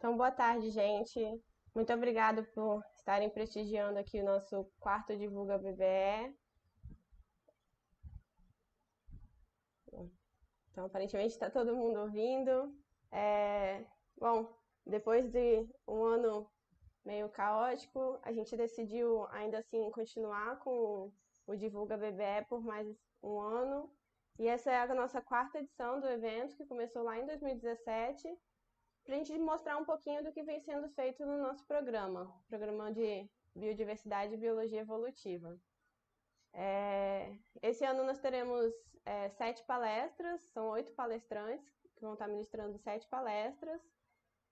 Então, boa tarde, gente. Muito obrigado por estarem prestigiando aqui o nosso quarto Divulga BBE. Então, aparentemente está todo mundo ouvindo. Bom, depois de um ano meio caótico, a gente decidiu ainda assim continuar com o Divulga BBE por mais um ano. E essa é a nossa quarta edição do evento, que começou lá em 2017, para a gente mostrar um pouquinho do que vem sendo feito no nosso programa de Biodiversidade e Biologia Evolutiva. Esse ano nós teremos 7 palestras, são 8 palestrantes que vão estar ministrando 7 palestras,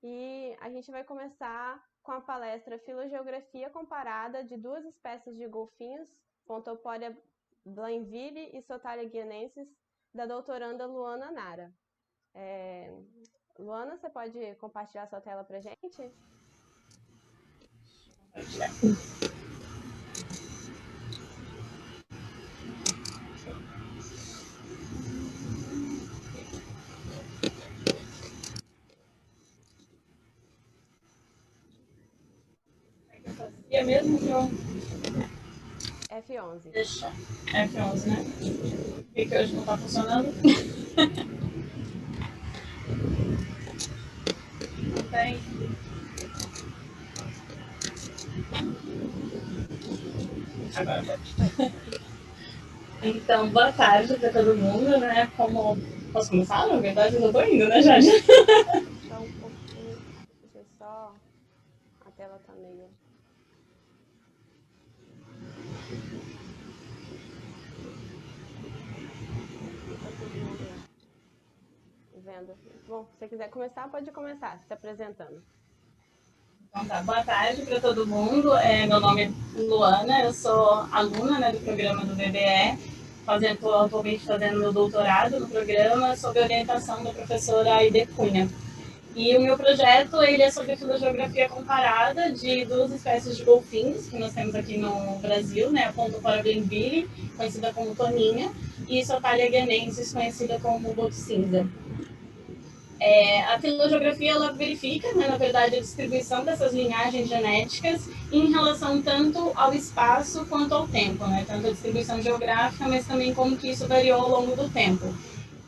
e a gente vai começar com a palestra Filogeografia Comparada de duas espécies de golfinhos, Pontoporia blainville e Sotalia guianensis, da doutoranda Luana Nara. Luana, você pode compartilhar sua tela para a gente? É mesmo, João? F11. Deixa. F11, né? Por que hoje não tá funcionando? Não tem. Agora pode. Então, boa tarde para todo mundo, né? Posso começar? Na verdade, eu já tô indo, né, Jade? Só um pouquinho. Deixa eu só. A tela tá meio. Tá todo mundo vendo. Bom, se você quiser começar, pode começar se apresentando. Então tá, boa tarde para todo mundo. Meu nome é Luana, eu sou aluna, né, do programa do BBE, atualmente fazendo meu doutorado no programa, sob orientação da professora Aide Cunha. E o meu projeto ele é sobre filogeografia comparada de duas espécies de golfinhos que nós temos aqui no Brasil, né, a Pontoporia blainville, conhecida como toninha, e Sotalia guianensis, conhecida como boto cinza. A filogeografia ela verifica, né, na verdade, a distribuição dessas linhagens genéticas em relação tanto ao espaço quanto ao tempo, né, tanto a distribuição geográfica, mas também como que isso variou ao longo do tempo.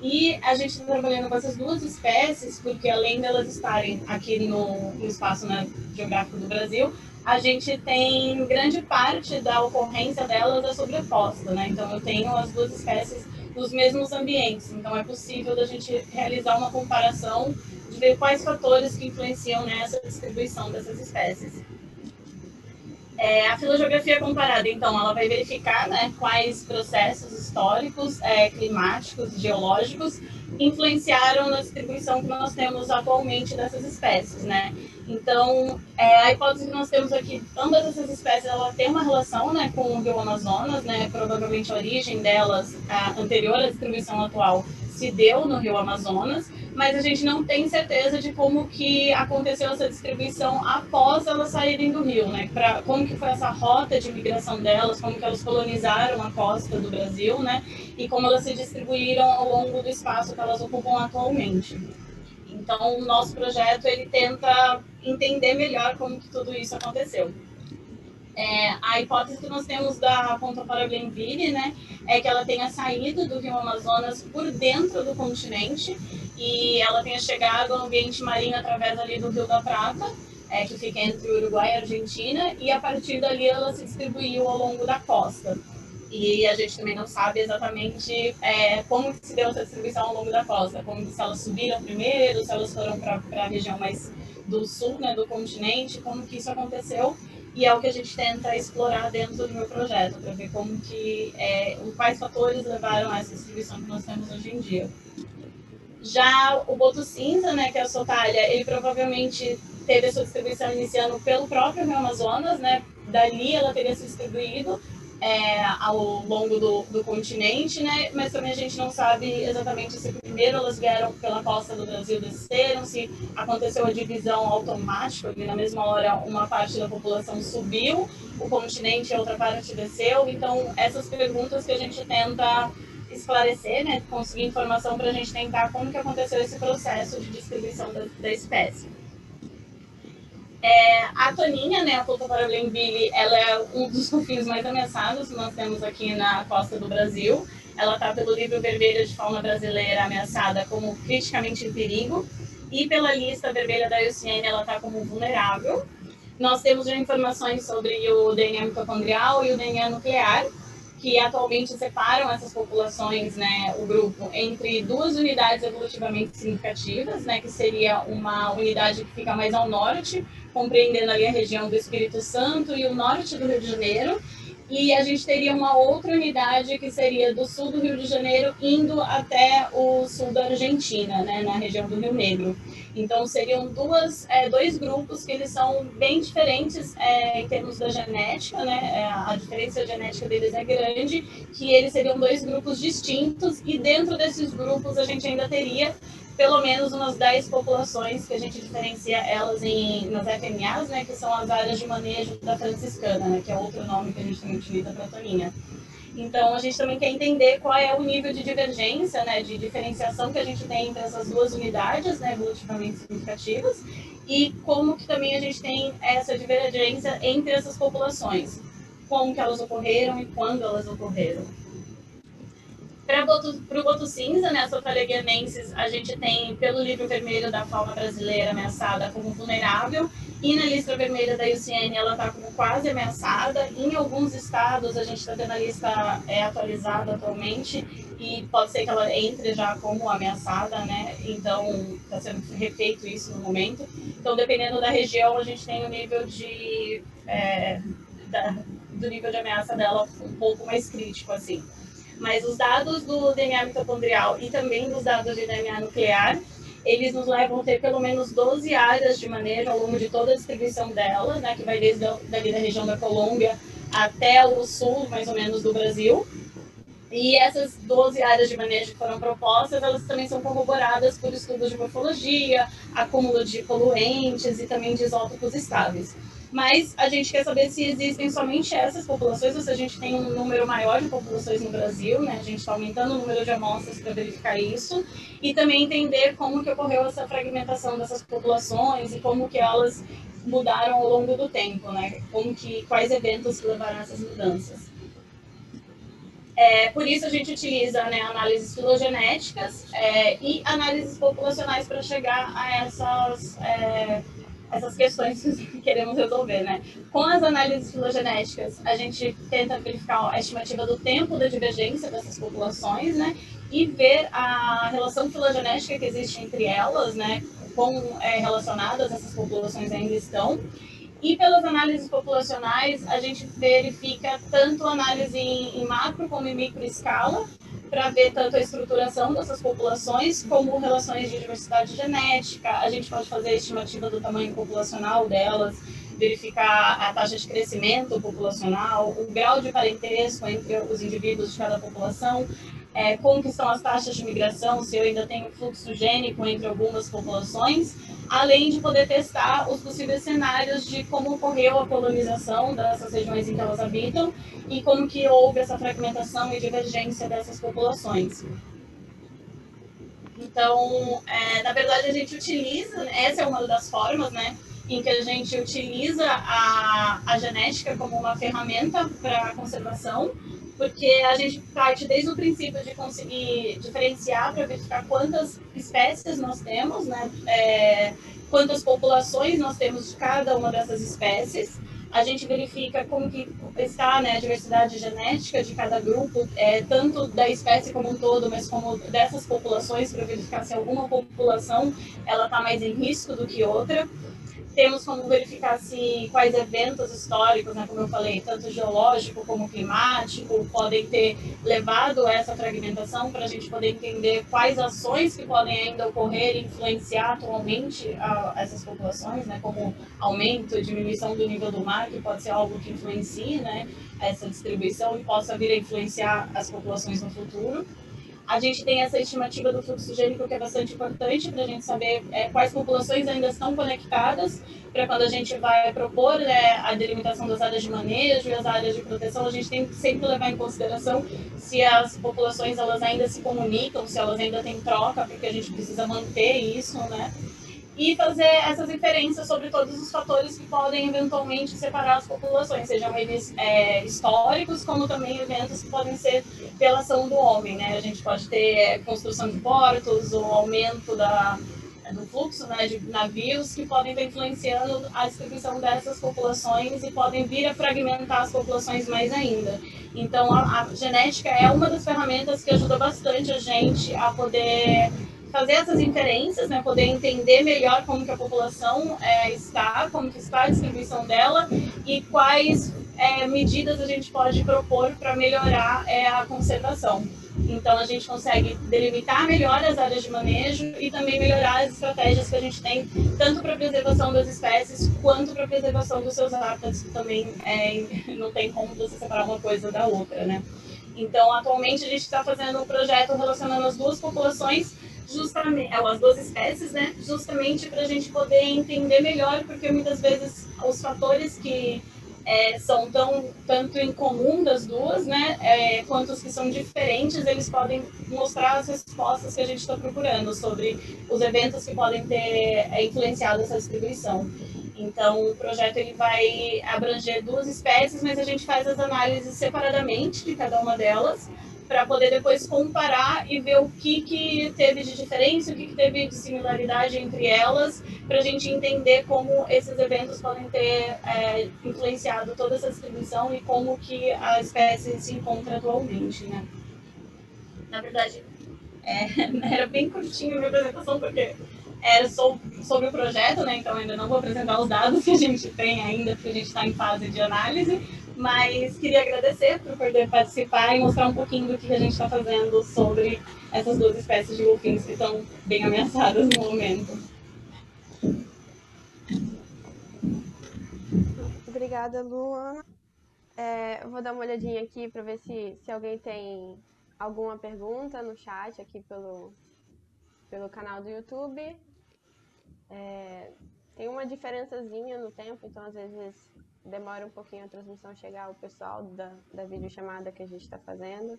E a gente está trabalhando com essas duas espécies porque, além delas estarem aqui no espaço, né, geográfico do Brasil, a gente tem grande parte da ocorrência delas é sobreposta, né? Então, eu tenho as duas espécies nos mesmos ambientes. Então, é possível da gente realizar uma comparação de ver quais fatores que influenciam nessa distribuição dessas espécies. A filogeografia comparada, então, ela vai verificar, né, quais processos históricos, climáticos, geológicos influenciaram na distribuição que nós temos atualmente dessas espécies, né? Então, a hipótese que nós temos aqui, ambas essas espécies, ela tem uma relação, né, com o Rio Amazonas, né? Provavelmente a origem delas, anterior à distribuição atual, se deu no Rio Amazonas, mas a gente não tem certeza de como que aconteceu essa distribuição após elas saírem do rio, né? Como que foi essa rota de migração delas, como que elas colonizaram a costa do Brasil, né? E como elas se distribuíram ao longo do espaço que elas ocupam atualmente. Então, o nosso projeto ele tenta entender melhor como que tudo isso aconteceu. A hipótese que nós temos da Pontoporia blainville, né, é que ela tenha saído do Rio Amazonas por dentro do continente e ela tenha chegado ao ambiente marinho através ali do Rio da Prata, que fica entre o Uruguai e a Argentina, e a partir dali ela se distribuiu ao longo da costa. E a gente também não sabe exatamente como que se deu essa distribuição ao longo da costa, como se elas subiram primeiro, se elas foram para a região mais do sul, né, do continente, como que isso aconteceu. E é o que a gente tenta explorar dentro do meu projeto, para ver como que, quais fatores levaram a essa distribuição que nós temos hoje em dia. Já o boto cinza, né, que é a Sotalia, ele provavelmente teve a sua distribuição iniciando pelo próprio Rio Amazonas, né? Dali ela teria se distribuído ao longo do continente, né? Mas também a gente não sabe exatamente se primeiro elas vieram pela costa do Brasil, desceram, se aconteceu a divisão automática, e na mesma hora uma parte da população subiu o continente e a outra parte desceu. Então, essas perguntas que a gente tenta esclarecer, né, conseguir informação para a gente tentar como que aconteceu esse processo de distribuição da espécie. A Toninha, né, a Tuta Blenville, ela é um dos golfinhos mais ameaçados que nós temos aqui na costa do Brasil. Ela está pelo livro vermelho de fauna brasileira ameaçada como criticamente em perigo e pela lista vermelha da IUCN ela está como vulnerável. Nós temos já informações sobre o DNA mitocondrial e o DNA nuclear, que atualmente separam essas populações, né, o grupo, entre duas unidades evolutivamente significativas, né, que seria uma unidade que fica mais ao norte, compreendendo ali a região do Espírito Santo e o norte do Rio de Janeiro, e a gente teria uma outra unidade que seria do sul do Rio de Janeiro indo até o sul da Argentina, né, na região do Rio Negro. Então seriam dois grupos que eles são bem diferentes em termos da genética, né? A diferença genética deles é grande, que eles seriam dois grupos distintos e dentro desses grupos a gente ainda teria pelo menos umas 10 populações que a gente diferencia elas nas FMAs, né, que são as áreas de manejo da franciscana, né, que é outro nome que a gente também utiliza para a toninha. Então, a gente também quer entender qual é o nível de divergência, né, de diferenciação que a gente tem entre essas duas unidades, né, evolutivamente significativas, e como que também a gente tem essa divergência entre essas populações, como que elas ocorreram e quando elas ocorreram. Para o boto cinza, né, a Sophalia guianensis, a gente tem pelo livro vermelho da fauna brasileira ameaçada como vulnerável e na lista vermelha da IUCN ela está como quase ameaçada. Em alguns estados a gente está tendo a lista atualizada atualmente e pode ser que ela entre já como ameaçada, né? Então está sendo refeito isso no momento. Então dependendo da região a gente tem o nível do nível de ameaça dela um pouco mais crítico assim. Mas os dados do DNA mitocondrial e também dos dados de DNA nuclear, eles nos levam a ter pelo menos 12 áreas de manejo ao longo de toda a distribuição dela, né, que vai desde dali da região da Colômbia até o sul, mais ou menos, do Brasil. E essas 12 áreas de manejo que foram propostas, elas também são corroboradas por estudos de morfologia, acúmulo de poluentes e também de isótopos estáveis. Mas a gente quer saber se existem somente essas populações ou se a gente tem um número maior de populações no Brasil, né? A gente está aumentando o número de amostras para verificar isso e também entender como que ocorreu essa fragmentação dessas populações e como que elas mudaram ao longo do tempo, né? Quais eventos levaram a essas mudanças. Por isso a gente utiliza, né, análises filogenéticas e análises populacionais para chegar a essas questões que queremos resolver, né? Com as análises filogenéticas, a gente tenta verificar a estimativa do tempo da divergência dessas populações, né? E ver a relação filogenética que existe entre elas, né? Quão relacionadas essas populações ainda estão. E pelas análises populacionais, a gente verifica tanto análise em macro como em micro escala, para ver tanto a estruturação dessas populações, como relações de diversidade genética. A gente pode fazer a estimativa do tamanho populacional delas, verificar a taxa de crescimento populacional, o grau de parentesco entre os indivíduos de cada população, como que são as taxas de migração, se eu ainda tenho fluxo gênico entre algumas populações, além de poder testar os possíveis cenários de como ocorreu a colonização dessas regiões em que elas habitam e como que houve essa fragmentação e divergência dessas populações. Então, na verdade, a gente utiliza, essa é uma das formas, né, em que a gente utiliza a genética como uma ferramenta para a conservação, porque a gente parte desde o princípio de conseguir diferenciar para verificar quantas espécies nós temos, né, quantas populações nós temos de cada uma dessas espécies. A gente verifica como que está, né, a diversidade genética de cada grupo, tanto da espécie como um todo, mas como dessas populações, para verificar se alguma população ela está mais em risco do que outra. Temos como verificar quais eventos históricos, né, como eu falei, tanto geológico como climático, podem ter levado a essa fragmentação para a gente poder entender quais ações que podem ainda ocorrer e influenciar atualmente essas populações, né, como aumento, diminuição do nível do mar, que pode ser algo que influencie, né, essa distribuição e possa vir a influenciar as populações no futuro. A gente tem essa estimativa do fluxo gênico que é bastante importante para a gente saber quais populações ainda estão conectadas, para quando a gente vai propor, né, a delimitação das áreas de manejo e as áreas de proteção, a gente tem que sempre levar em consideração se as populações elas ainda se comunicam, se elas ainda têm troca, porque a gente precisa manter isso, né? e fazer essas inferências sobre todos os fatores que podem eventualmente separar as populações, sejam eles históricos, como também eventos que podem ser pela ação do homem, né? A gente pode ter construção de portos, o aumento do fluxo, né, de navios que podem estar influenciando a distribuição dessas populações e podem vir a fragmentar as populações mais ainda. Então, a genética é uma das ferramentas que ajuda bastante a gente a poder fazer essas inferências, né, poder entender melhor como que a população está, como que está a distribuição dela e quais medidas a gente pode propor para melhorar a conservação. Então, a gente consegue delimitar melhor as áreas de manejo e também melhorar as estratégias que a gente tem, tanto para a preservação das espécies, quanto para a preservação dos seus hábitats, que também não tem como você separar uma coisa da outra, né? Então, atualmente, a gente está fazendo um projeto relacionando as duas populações, justamente, as duas espécies, né? Justamente para a gente poder entender melhor, porque muitas vezes os fatores que são tanto em comum das duas, né, quanto os que são diferentes, eles podem mostrar as respostas que a gente está procurando sobre os eventos que podem ter influenciado essa distribuição. Então, o projeto ele vai abranger duas espécies, mas a gente faz as análises separadamente de cada uma delas, para poder depois comparar e ver o que teve de diferença, o que teve de similaridade entre elas, para a gente entender como esses eventos podem ter influenciado toda essa distribuição e como que a espécie se encontra atualmente, né? Na verdade, era bem curtinho a minha apresentação, porque era sobre o projeto, né? Então ainda não vou apresentar os dados que a gente tem ainda, porque a gente está em fase de análise, mas queria agradecer por poder participar e mostrar um pouquinho do que a gente está fazendo sobre essas duas espécies de golfinhos que estão bem ameaçadas no momento. Obrigada, Luana. Eu vou dar uma olhadinha aqui para ver se alguém tem alguma pergunta no chat aqui pelo canal do YouTube. Tem uma diferençazinha no tempo, então às vezes demora um pouquinho a transmissão chegar ao pessoal da videochamada que a gente está fazendo.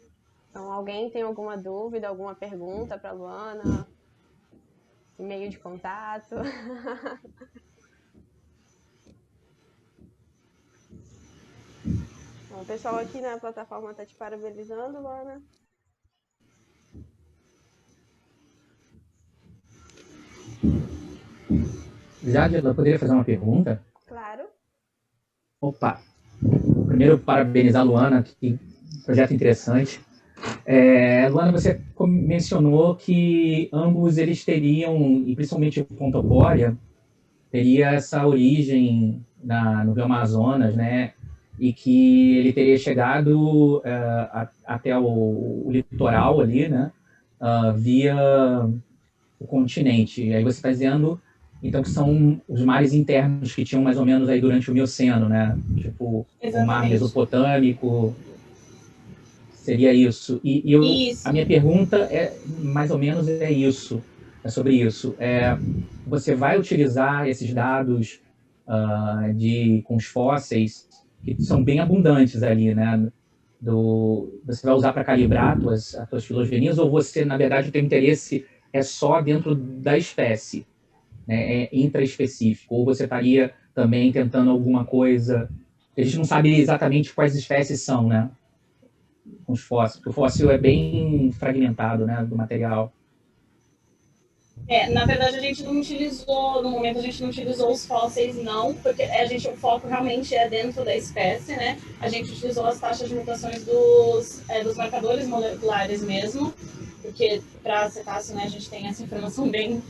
Então, alguém tem alguma dúvida, alguma pergunta para a Luana? E-mail de contato? Bom, o pessoal aqui na plataforma está te parabenizando, Luana. Jádila, eu poderia fazer uma pergunta? Claro. Opa! Primeiro, parabenizar a Luana, que projeto interessante. Luana, você mencionou que ambos eles teriam, e principalmente o Pontopória, teria essa origem no Rio Amazonas, né? E que ele teria chegado até o litoral ali, né? Via o continente. E aí você está dizendo, então, que são os mares internos que tinham mais ou menos aí durante o Mioceno, né? Tipo, exatamente. O mar Mesopotâmico, seria isso. Isso. A minha pergunta é mais ou menos isso, sobre isso. Você vai utilizar esses dados com os fósseis, que são bem abundantes ali, né? Você vai usar para calibrar as tuas filogenias, ou você, na verdade, o teu interesse é só dentro da espécie, né? É intraespecífico, ou você estaria também tentando alguma coisa... A gente não sabe exatamente quais espécies são, né? Com os fósseis, porque o fóssil é bem fragmentado, né, do material. Na verdade, a gente não utilizou, no momento a gente não utilizou os fósseis, não, porque o foco realmente é dentro da espécie, né? A gente utilizou as taxas de mutações dos marcadores moleculares mesmo, porque para cetáceo, né, a gente tem essa informação bem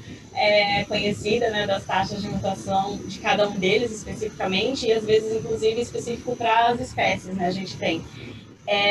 conhecida, né, das taxas de mutação de cada um deles especificamente, e às vezes, inclusive, específico para as espécies, né, a gente tem.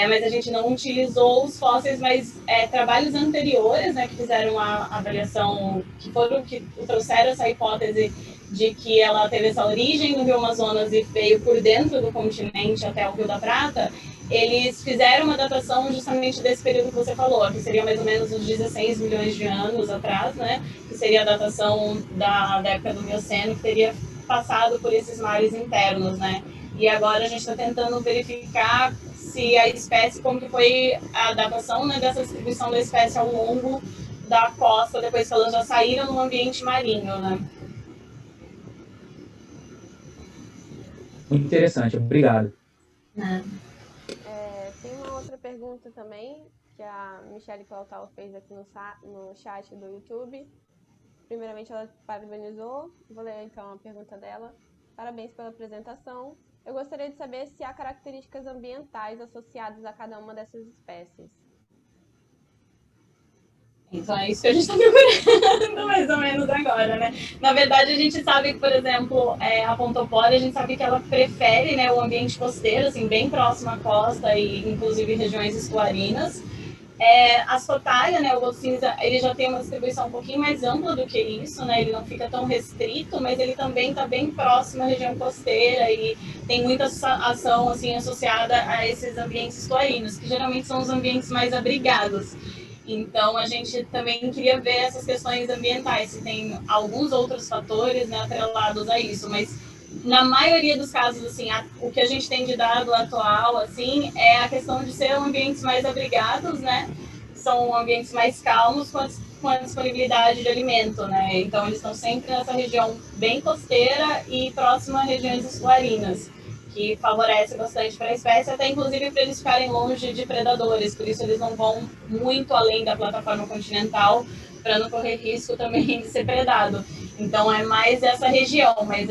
Mas a gente não utilizou os fósseis, mas trabalhos anteriores, né, que fizeram a avaliação, que trouxeram essa hipótese de que ela teve essa origem no Rio Amazonas e veio por dentro do continente até o Rio da Prata, eles fizeram uma datação justamente desse período que você falou, que seria mais ou menos uns 16 milhões de anos atrás, né, que seria a datação da época do Mioceno, que teria passado por esses mares internos, né. E agora a gente está tentando verificar se a espécie, como que foi a datação, né, dessa distribuição da espécie ao longo da costa, depois que elas já saíram no ambiente marinho, né? Muito interessante, obrigado. Tem uma outra pergunta também, que a Michelle Clautal fez aqui no chat do YouTube. Primeiramente, ela parabenizou. Vou ler então a pergunta dela. Parabéns pela apresentação. Eu gostaria de saber se há características ambientais associadas a cada uma dessas espécies. Então é isso que a gente está procurando mais ou menos agora, né? Na verdade, a gente sabe que, por exemplo, a Pontopora, a gente sabe que ela prefere, né, o ambiente costeiro, assim, bem próximo à costa e inclusive regiões estuarinas. A Sotária, né, o gosto cinza, ele já tem uma distribuição um pouquinho mais ampla do que isso, né? Ele não fica tão restrito, mas ele também está bem próximo à região costeira e tem muita ação assim associada a esses ambientes estuarinos, que geralmente são os ambientes mais abrigados. Então, a gente também queria ver essas questões ambientais, se tem alguns outros fatores, né, atrelados a isso, mas na maioria dos casos, assim, o que a gente tem de dado atual, assim, é a questão de ser ambientes mais abrigados, né, são ambientes mais calmos com a disponibilidade de alimento, né, então eles estão sempre nessa região bem costeira e próxima a regiões estuarinas, que favorece bastante para a espécie, até inclusive para eles ficarem longe de predadores, por isso eles não vão muito além da plataforma continental, para não correr risco também de ser predado. Então é mais essa região, mas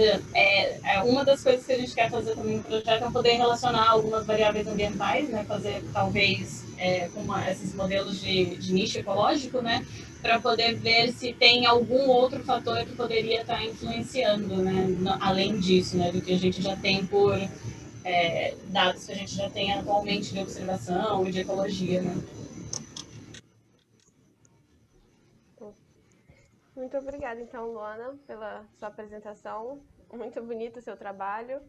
uma das coisas que a gente quer fazer também no projeto é poder relacionar algumas variáveis ambientais, né, fazer talvez com esses modelos de nicho ecológico, né, para poder ver se tem algum outro fator que poderia estar influenciando, né, além disso, né, do que a gente já tem por dados que a gente já tem atualmente de observação e de ecologia, né. Muito obrigada, então, Luana, pela sua apresentação. Muito bonito o seu trabalho.